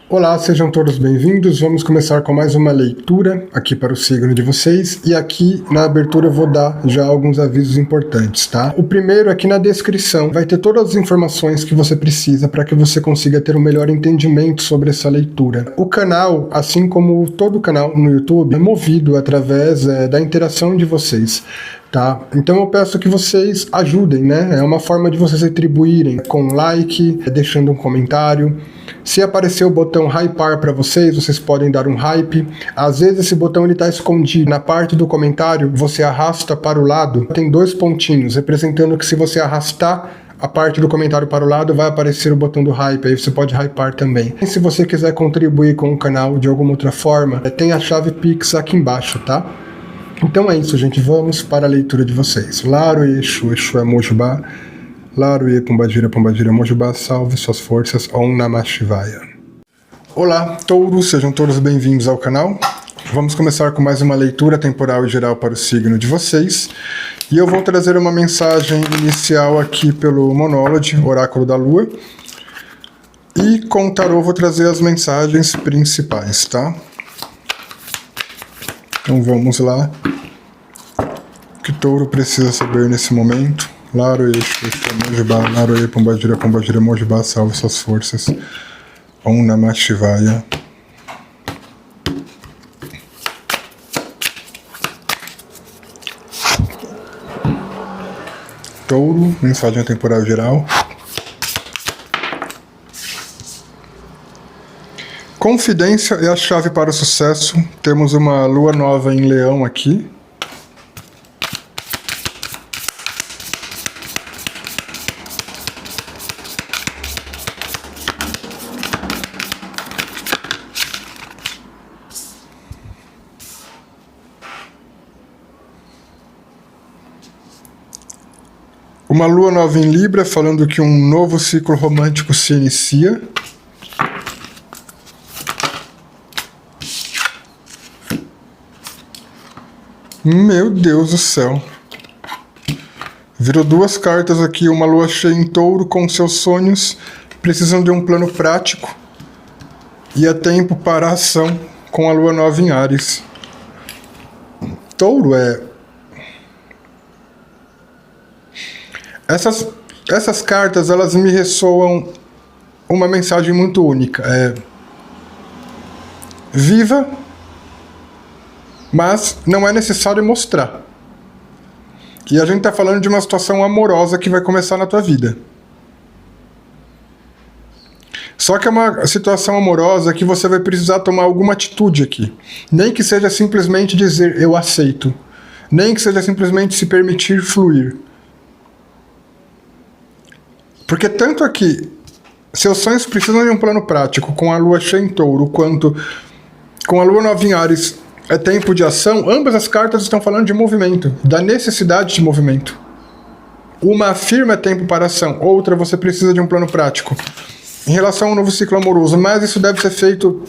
Olá, sejam todos bem-vindos. Vamos começar com mais uma leitura aqui para o signo de vocês. E aqui na abertura eu vou dar já alguns avisos importantes, tá? O primeiro, aqui na descrição, vai ter todas as informações que você precisa para que você consiga ter um melhor entendimento sobre essa leitura. O canal, assim como todo canal no YouTube, é movido através da interação de vocês. Tá? Então eu peço que vocês ajudem, né? É uma forma de vocês retribuírem com like, deixando um comentário. Se aparecer o botão hypar para vocês, vocês podem dar um hype. Às vezes esse botão está escondido na parte do comentário, você arrasta para o lado, tem dois pontinhos, representando que se você arrastar a parte do comentário para o lado, vai aparecer o botão do hype, aí você pode hypar também. E se você quiser contribuir com o canal de alguma outra forma, tem a chave Pix aqui embaixo, tá? Então é isso, gente. Vamos para a leitura de vocês. Laruye, Exu, Exu é Mojubá. Laruye, Pombadira, Pombadira, Mojubá. Salve suas forças. Om Namah Shivaya. Olá, touros. Sejam todos bem-vindos ao canal. Vamos começar com mais uma leitura temporal e geral para o signo de vocês. E eu vou trazer uma mensagem inicial aqui pelo Monology, Oráculo da Lua. E com o tarô vou trazer as mensagens principais, tá? Então vamos lá. O que touro precisa saber nesse momento? Laruye, Exu, Mojubá, Laruye, Pombadira, Pombadira, Mojubá, salve suas forças. Om Namah Shivaya. Touro, mensagem temporal geral. Confidência é a chave para o sucesso. Temos uma lua nova em Leão aqui. Uma lua nova em Libra, falando que um novo ciclo romântico se inicia. Meu Deus do céu. Virou duas cartas aqui, uma lua cheia em touro com seus sonhos, precisam de um plano prático. E é tempo para a ação com a lua nova em Áries. Touro é... Essas cartas, elas me ressoam uma mensagem muito única. Viva, mas não é necessário mostrar. E a gente está falando de uma situação amorosa que vai começar na tua vida. Só que é uma situação amorosa que você vai precisar tomar alguma atitude aqui. Nem que seja simplesmente dizer eu aceito. Nem que seja simplesmente se permitir fluir. Porque tanto aqui, seus sonhos precisam de um plano prático, com a lua cheia em touro, quanto com a lua nova em Áries, é tempo de ação. Ambas as cartas estão falando de movimento, da necessidade de movimento. Uma afirma é tempo para ação, outra você precisa de um plano prático. Em relação ao novo ciclo amoroso, mas isso deve ser feito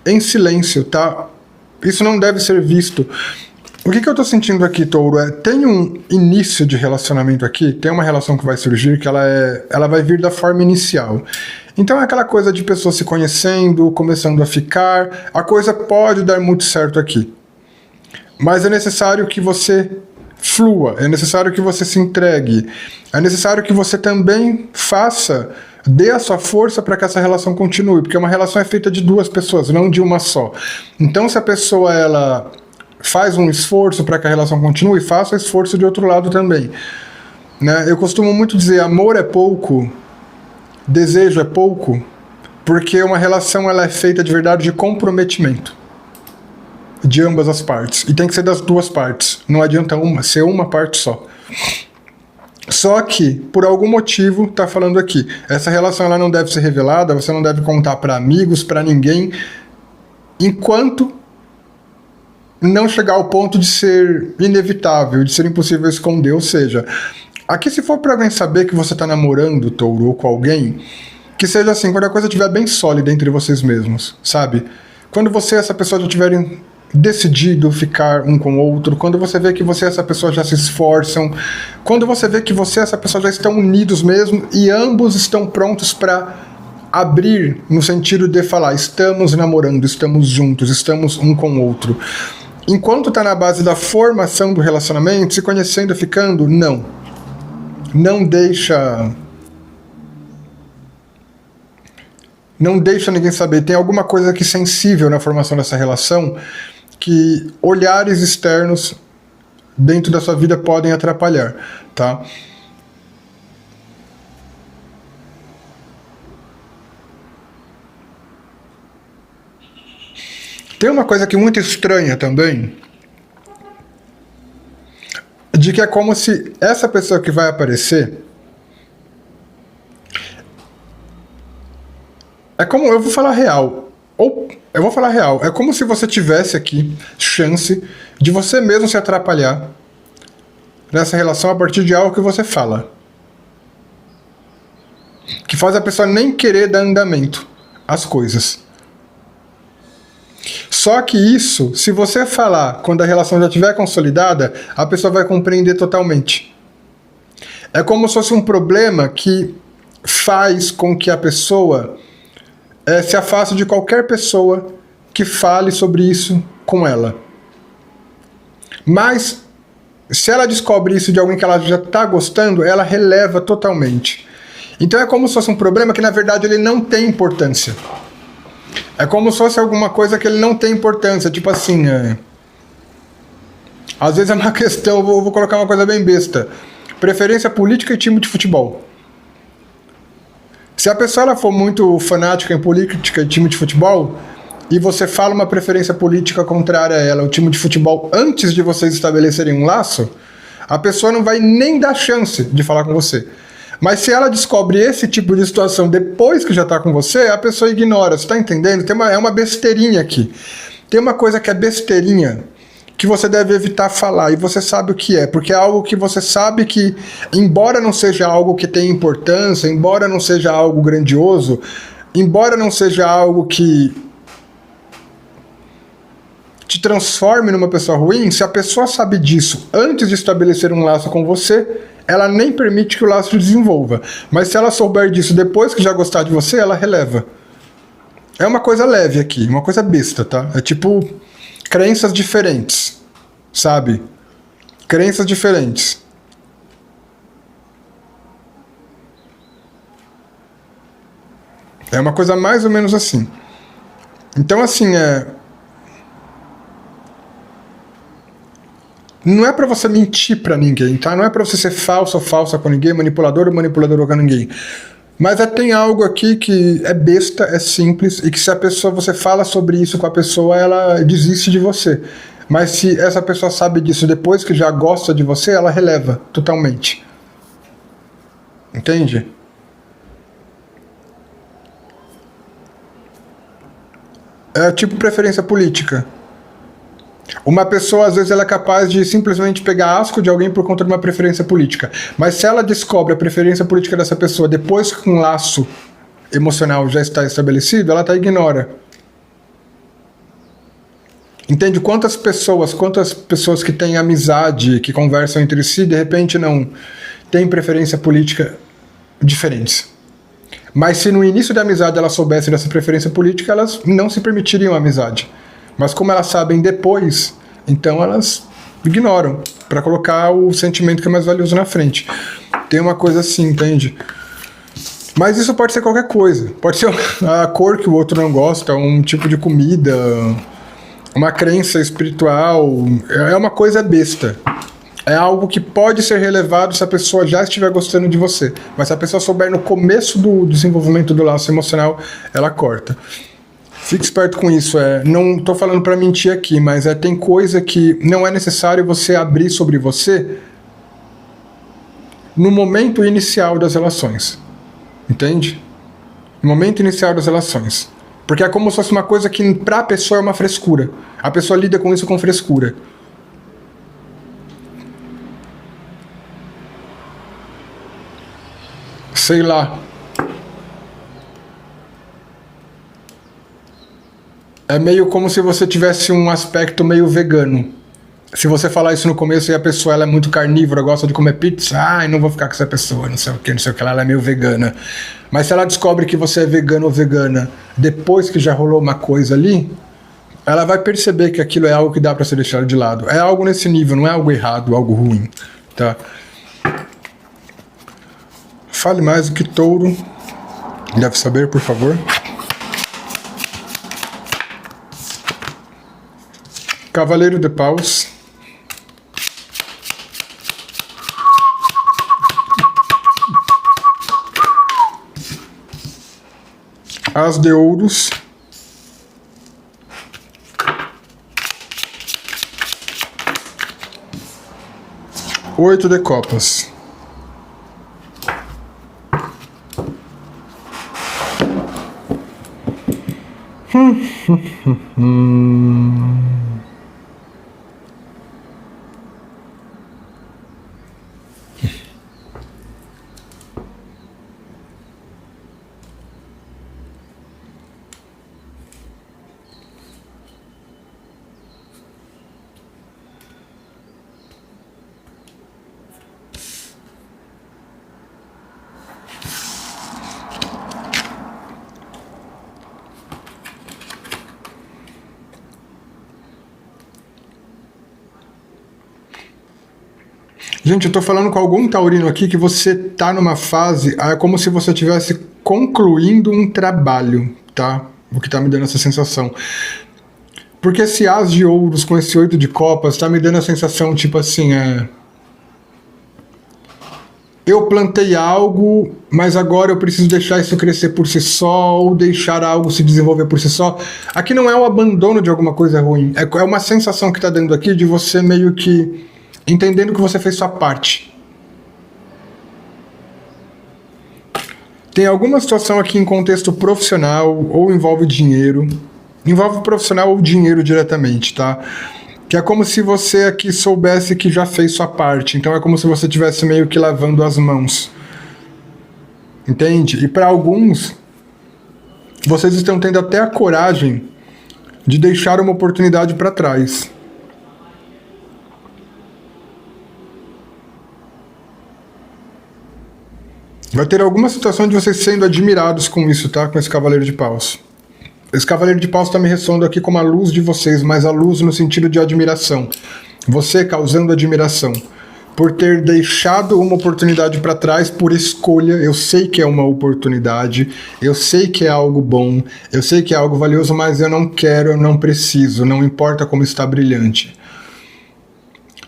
em silêncio, tá? Isso não deve ser visto. O que eu tô sentindo aqui, touro, tem um início de relacionamento aqui, tem uma relação que vai surgir que ela vai vir da forma inicial. Então é aquela coisa de pessoas se conhecendo, começando a ficar, a coisa pode dar muito certo aqui. Mas é necessário que você flua, é necessário que você se entregue, é necessário que você também dê a sua força para que essa relação continue, porque uma relação é feita de duas pessoas, não de uma só. Então se a pessoa, ela faz um esforço para que a relação continue, faça esforço de outro lado também. Né? Eu costumo muito dizer, amor é pouco, desejo é pouco, porque uma relação ela é feita de verdade de comprometimento de ambas as partes. E tem que ser das duas partes. Não adianta ser uma parte só. Só que, por algum motivo, tá falando aqui, essa relação ela não deve ser revelada, você não deve contar para amigos, para ninguém, enquanto não chegar ao ponto de ser inevitável, de ser impossível esconder. Ou seja, aqui se for para alguém saber que você está namorando, touro, ou com alguém, que seja assim, quando a coisa estiver bem sólida entre vocês mesmos, sabe? Quando você e essa pessoa já tiverem decidido ficar um com o outro, quando você vê que você e essa pessoa já se esforçam, quando você vê que você e essa pessoa já estão unidos mesmo e ambos estão prontos para abrir no sentido de falar, estamos namorando, estamos juntos, estamos um com o outro. Enquanto tá na base da formação do relacionamento, se conhecendo, ficando, não. Não deixa ninguém saber. Tem alguma coisa aqui sensível na formação dessa relação que olhares externos dentro da sua vida podem atrapalhar, tá? Tem uma coisa aqui muito estranha também, de que é como se essa pessoa que vai aparecer, é como, eu vou falar real, é como se você tivesse aqui chance de você mesmo se atrapalhar nessa relação a partir de algo que você fala, que faz a pessoa nem querer dar andamento às coisas. Só que isso, se você falar quando a relação já estiver consolidada, a pessoa vai compreender totalmente. É como se fosse um problema que faz com que a pessoa se afaste de qualquer pessoa que fale sobre isso com ela. Mas, se ela descobre isso de alguém que ela já está gostando, ela releva totalmente. Então é como se fosse um problema que na verdade ele não tem importância. É como se fosse alguma coisa que ele não tem importância, tipo assim, às vezes é uma questão, vou colocar uma coisa bem besta, preferência política e time de futebol. Se a pessoa ela for muito fanática em política e time de futebol, e você fala uma preferência política contrária a ela, o time de futebol, antes de vocês estabelecerem um laço, a pessoa não vai nem dar chance de falar com você. Mas se ela descobre esse tipo de situação depois que já está com você, a pessoa ignora. Você está entendendo? É uma besteirinha aqui. Tem uma coisa que é besteirinha que você deve evitar falar, e você sabe o que é, porque é algo que você sabe que, embora não seja algo que tenha importância, embora não seja algo grandioso, embora não seja algo que te transforme numa pessoa ruim, se a pessoa sabe disso antes de estabelecer um laço com você, ela nem permite que o laço se desenvolva. Mas se ela souber disso depois que já gostar de você, ela releva. É uma coisa leve aqui, uma coisa besta, tá? É tipo crenças diferentes, sabe? Crenças diferentes. É uma coisa mais ou menos assim. Então, assim, não é pra você mentir pra ninguém, tá? Não é pra você ser falso ou falsa com ninguém, manipulador ou manipulador com ninguém. Mas tem algo aqui que é besta, é simples, e que se a pessoa, você fala sobre isso com a pessoa, ela desiste de você. Mas se essa pessoa sabe disso depois que já gosta de você, ela releva totalmente. Entende? É tipo preferência política. Uma pessoa, às vezes, ela é capaz de simplesmente pegar asco de alguém por conta de uma preferência política. Mas se ela descobre a preferência política dessa pessoa depois que um laço emocional já está estabelecido, ela ignora. Entende? Quantas pessoas que têm amizade, que conversam entre si, de repente não têm preferência política diferentes. Mas se no início da amizade elas soubessem dessa preferência política, elas não se permitiriam a amizade. Mas como elas sabem depois, então elas ignoram, para colocar o sentimento que é mais valioso na frente. Tem uma coisa assim, entende? Mas isso pode ser qualquer coisa. Pode ser a cor que o outro não gosta, um tipo de comida, uma crença espiritual. É uma coisa besta. É algo que pode ser relevado se a pessoa já estiver gostando de você. Mas se a pessoa souber no começo do desenvolvimento do laço emocional, ela corta. Fique esperto com isso. Não estou falando para mentir aqui, mas tem coisa que não é necessário você abrir sobre você no momento inicial das relações. Entende? No momento inicial das relações. Porque é como se fosse uma coisa que para a pessoa é uma frescura. A pessoa lida com isso com frescura. Sei lá. É meio como se você tivesse um aspecto meio vegano. Se você falar isso no começo e a pessoa ela é muito carnívora, gosta de comer pizza, não vou ficar com essa pessoa, não sei o que, ela é meio vegana. Mas se ela descobre que você é vegano ou vegana depois que já rolou uma coisa ali, ela vai perceber que aquilo é algo que dá para ser deixado de lado. É algo nesse nível, não é algo errado, algo ruim, tá? Fale mais do que touro deve saber, por favor. Cavaleiro de paus. As de ouros. Oito de copas. Gente, eu tô falando com algum taurino aqui que você tá numa fase, é como se você estivesse concluindo um trabalho, tá? O que tá me dando essa sensação. Porque esse as de ouros com esse 8 de copas tá me dando a sensação, tipo assim, eu plantei algo, mas agora eu preciso deixar isso crescer por si só, ou deixar algo se desenvolver por si só. Aqui não é o abandono de alguma coisa ruim, é uma sensação que tá dando aqui de você meio que entendendo que você fez sua parte. Tem alguma situação aqui em contexto profissional ou envolve dinheiro. Envolve profissional ou dinheiro diretamente, tá? Que é como se você aqui soubesse que já fez sua parte. Então é como se você estivesse meio que lavando as mãos. Entende? E para alguns, vocês estão tendo até a coragem de deixar uma oportunidade para trás. Vai ter alguma situação de vocês sendo admirados com isso, tá? Com esse cavaleiro de paus. Esse cavaleiro de paus está me ressoando aqui como a luz de vocês, mas a luz no sentido de admiração. Você causando admiração. Por ter deixado uma oportunidade para trás por escolha. Eu sei que é uma oportunidade, eu sei que é algo bom, eu sei que é algo valioso, mas eu não quero, eu não preciso, não importa como está brilhante.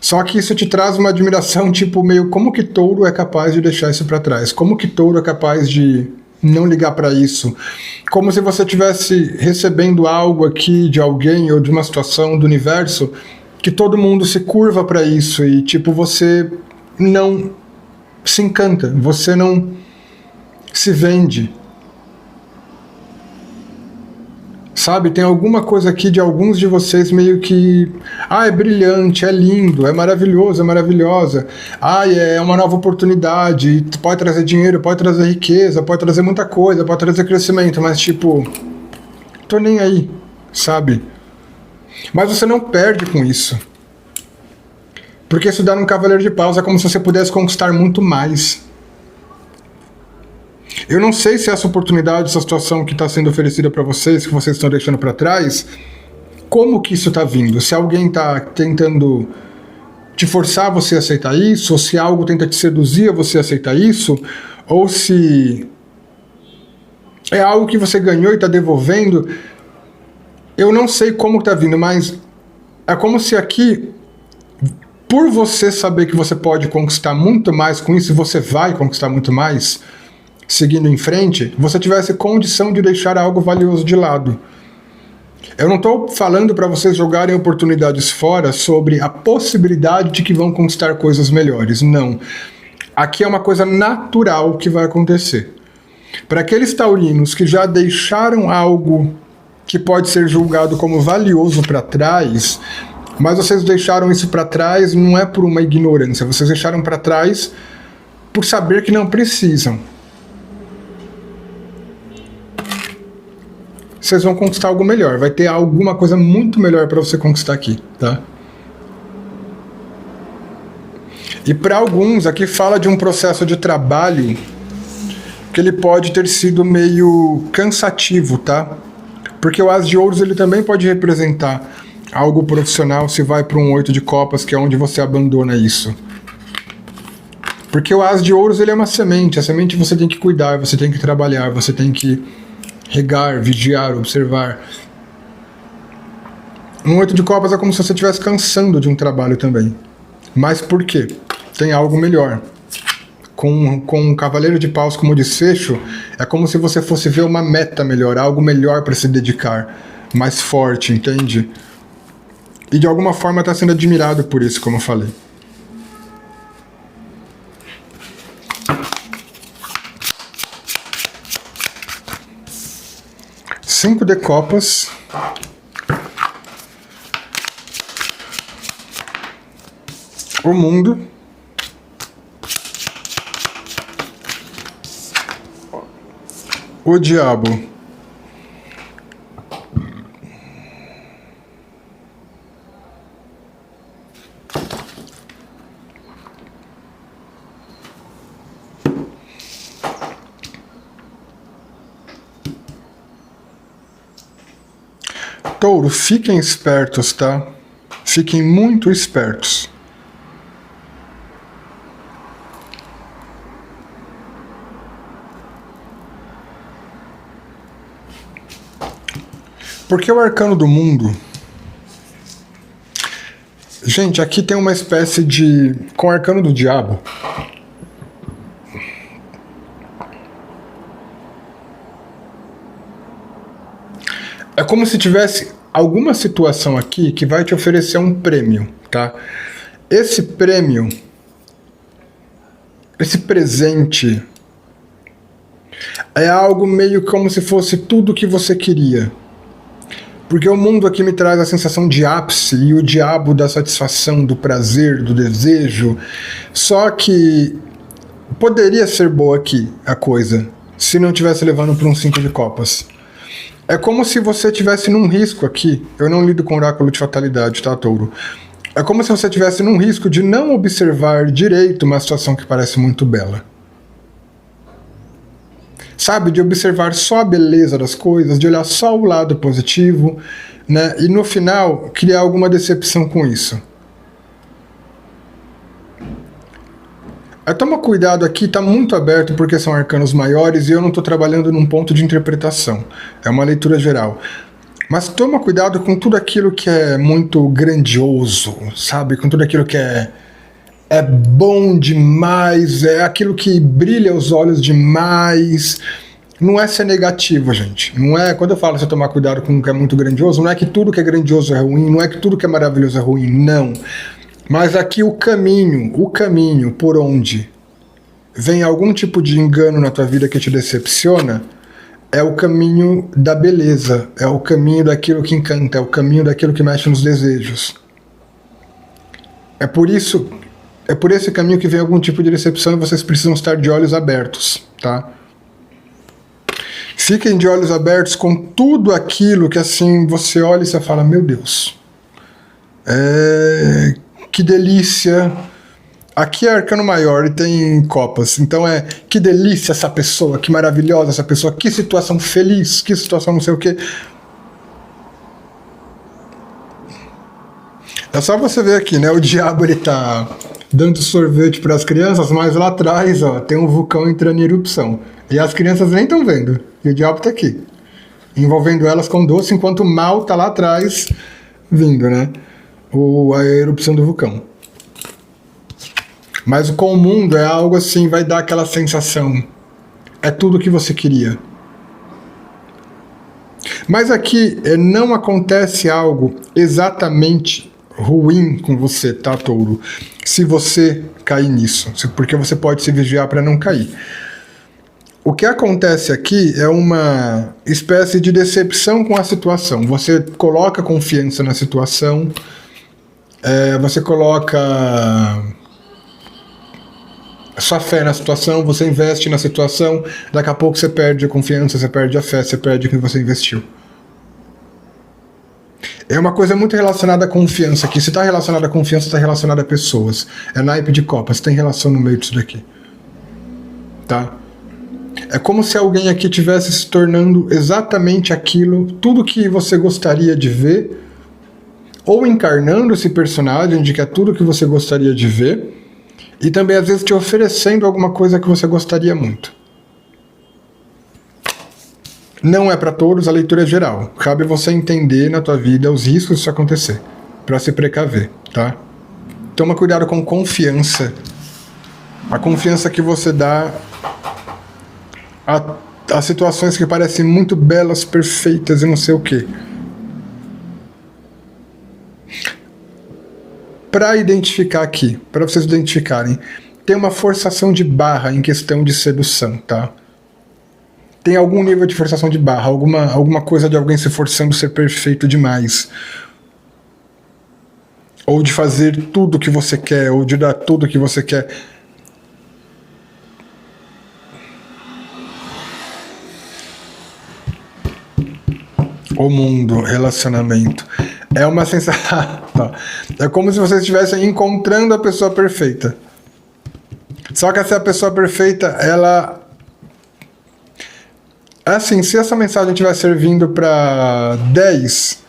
Só que isso te traz uma admiração, tipo, meio, como que touro é capaz de deixar isso para trás? Como que touro é capaz de não ligar para isso? Como se você estivesse recebendo algo aqui de alguém ou de uma situação do universo que todo mundo se curva para isso e, tipo, você não se encanta, você não se vende. Sabe, tem alguma coisa aqui de alguns de vocês meio que... é brilhante, é lindo, é maravilhoso, é maravilhosa. É uma nova oportunidade, pode trazer dinheiro, pode trazer riqueza, pode trazer muita coisa, pode trazer crescimento, mas tipo... tô nem aí, sabe? Mas você não perde com isso. Porque estudar num cavaleiro de paus é como se você pudesse conquistar muito mais. Eu não sei se essa oportunidade, essa situação que está sendo oferecida para vocês, que vocês estão deixando para trás, como que isso está vindo? Se alguém está tentando te forçar a você aceitar isso, ou se algo tenta te seduzir a você aceitar isso, ou se é algo que você ganhou e está devolvendo. Eu não sei como está vindo, mas é como se aqui, por você saber que você pode conquistar muito mais com isso, e você vai conquistar muito mais, seguindo em frente, você tivesse condição de deixar algo valioso de lado. Eu não estou falando para vocês jogarem oportunidades fora sobre a possibilidade de que vão conquistar coisas melhores. Não. Aqui é uma coisa natural que vai acontecer. Para aqueles taurinos que já deixaram algo que pode ser julgado como valioso para trás, mas vocês deixaram isso para trás não é por uma ignorância, vocês deixaram para trás por saber que não precisam. Vocês vão conquistar algo melhor, vai ter alguma coisa muito melhor para você conquistar aqui, tá? E para alguns, aqui fala de um processo de trabalho que ele pode ter sido meio cansativo, tá? Porque o As de Ouros ele também pode representar algo profissional se vai para um 8 de copas, que é onde você abandona isso. Porque o As de Ouros ele é uma semente, a semente você tem que cuidar, você tem que trabalhar, você tem que regar, vigiar, observar. Um 8 de copas é como se você estivesse cansando de um trabalho também. Mas por quê? Tem algo melhor. Com um cavaleiro de paus como desfecho, é como se você fosse ver uma meta melhor, algo melhor para se dedicar, mais forte, entende? E de alguma forma está sendo admirado por isso, como eu falei. Cinco de copas. O mundo. O diabo. Touro, fiquem espertos, tá? Fiquem muito espertos. Porque o arcano do mundo... Gente, aqui tem uma espécie de... Com o arcano do diabo... É como se tivesse alguma situação aqui que vai te oferecer um prêmio, tá? Esse prêmio, esse presente, é algo meio como se fosse tudo o que você queria. Porque o mundo aqui me traz a sensação de ápice e o diabo da satisfação, do prazer, do desejo. Só que poderia ser boa aqui a coisa, se não estivesse levando para um 5 de copas. É como se você estivesse num risco aqui. Eu não lido com oráculo de fatalidade, tá, Touro? É como se você estivesse num risco de não observar direito uma situação que parece muito bela. Sabe? De observar só a beleza das coisas, de olhar só o lado positivo, né? E no final, criar alguma decepção com isso. Toma cuidado aqui, tá muito aberto porque são arcanos maiores e eu não estou trabalhando num ponto de interpretação. É uma leitura geral. Mas toma cuidado com tudo aquilo que é muito grandioso, sabe? Com tudo aquilo que é bom demais, é aquilo que brilha os olhos demais. Não é ser negativo, gente. Não é, quando eu falo você tomar cuidado com o que é muito grandioso, não é que tudo que é grandioso é ruim, não é que tudo que é maravilhoso é ruim, não. Mas aqui o caminho por onde vem algum tipo de engano na tua vida que te decepciona, é o caminho da beleza, é o caminho daquilo que encanta, é o caminho daquilo que mexe nos desejos. É por esse caminho que vem algum tipo de decepção e vocês precisam estar de olhos abertos, tá? Fiquem de olhos abertos com tudo aquilo que assim você olha e você fala, meu Deus, que delícia. Aqui é arcano maior e tem copas. Então que delícia essa pessoa, que maravilhosa essa pessoa, que situação feliz, que situação não sei o quê. É só você ver aqui, né? O diabo ele tá dando sorvete para as crianças, mas lá atrás, ó, tem um vulcão entrando em erupção. E as crianças nem estão vendo. E o diabo tá aqui, envolvendo elas com doce, enquanto o mal tá lá atrás vindo, né? A erupção do vulcão. Mas com o mundo é algo assim, vai dar aquela sensação. É tudo o que você queria. Mas aqui não acontece algo exatamente ruim com você, tá, Touro? Se você cair nisso. Porque você pode se vigiar para não cair. O que acontece aqui é uma espécie de decepção com a situação. Você coloca confiança na situação. Você coloca sua fé na situação, você investe na situação, daqui a pouco você perde a confiança, você perde a fé, você perde o que você investiu. É uma coisa muito relacionada à confiança aqui. Se está relacionada à confiança, está relacionada a pessoas. É naipe de copas, tem relação no meio disso daqui. Tá? É como se alguém aqui estivesse se tornando exatamente aquilo, tudo que você gostaria de ver, ou encarnando esse personagem de que é tudo que você gostaria de ver, e também às vezes te oferecendo alguma coisa que você gostaria muito. Não é para todos, a leitura é geral. Cabe você entender na tua vida os riscos disso acontecer, para se precaver, tá? Toma cuidado com confiança. A confiança que você dá a situações que parecem muito belas, perfeitas e não sei o quê. Para identificar aqui, para vocês identificarem, tem uma forçação de barra em questão de sedução, tá? Tem algum nível de forçação de barra, alguma coisa de alguém se forçando a ser perfeito demais. Ou de fazer tudo que você quer, ou de dar tudo que você quer. O mundo, relacionamento. É uma sensação. É como se vocês estivessem encontrando a pessoa perfeita. Só que essa pessoa perfeita, ela... Assim, se essa mensagem estiver servindo para 10,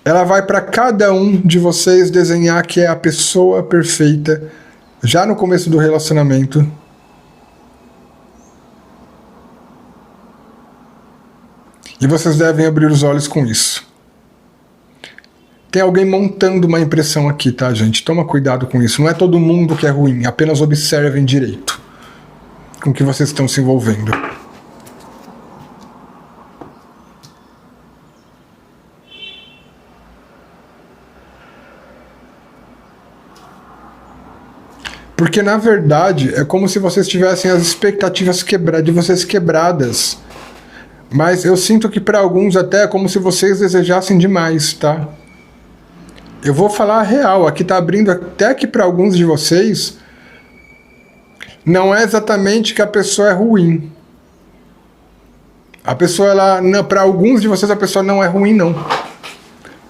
ela vai para cada um de vocês desenhar que é a pessoa perfeita já no começo do relacionamento. E vocês devem abrir os olhos com isso. Tem alguém montando uma impressão aqui, tá, gente? Toma cuidado com isso. Não é todo mundo que é ruim, apenas observem direito com que vocês estão se envolvendo. Porque, na verdade, é como se vocês tivessem as expectativas de vocês quebradas. Mas eu sinto que para alguns até é como se vocês desejassem demais, tá? Eu vou falar a real, aqui tá abrindo até que para alguns de vocês não é exatamente que a pessoa é ruim. A pessoa, para alguns de vocês a pessoa não é ruim, não.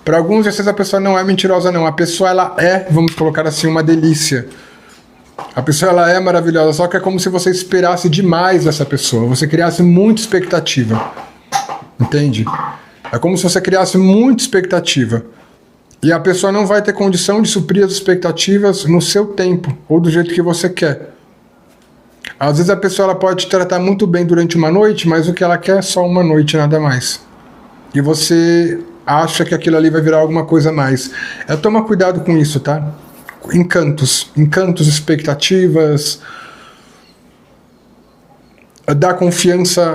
Para alguns de vocês a pessoa não é mentirosa, não. A pessoa, ela é, vamos colocar assim, uma delícia. A pessoa, ela é maravilhosa, só que é como se você esperasse demais dessa pessoa, você criasse muita expectativa, entende? É como se você criasse muita expectativa, e a pessoa não vai ter condição de suprir as expectativas no seu tempo, ou do jeito que você quer. Às vezes a pessoa, ela pode te tratar muito bem durante uma noite, mas o que ela quer é só uma noite, nada mais. E você acha que aquilo ali vai virar alguma coisa a mais. Toma cuidado com isso, tá? Encantos, expectativas, dar confiança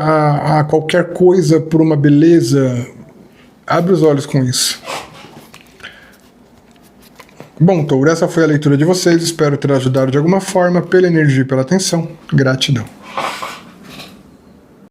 a qualquer coisa por uma beleza. Abre os olhos com isso. Bom, Touro, essa foi a leitura de vocês. Espero ter ajudado de alguma forma. Pela energia e pela atenção. Gratidão.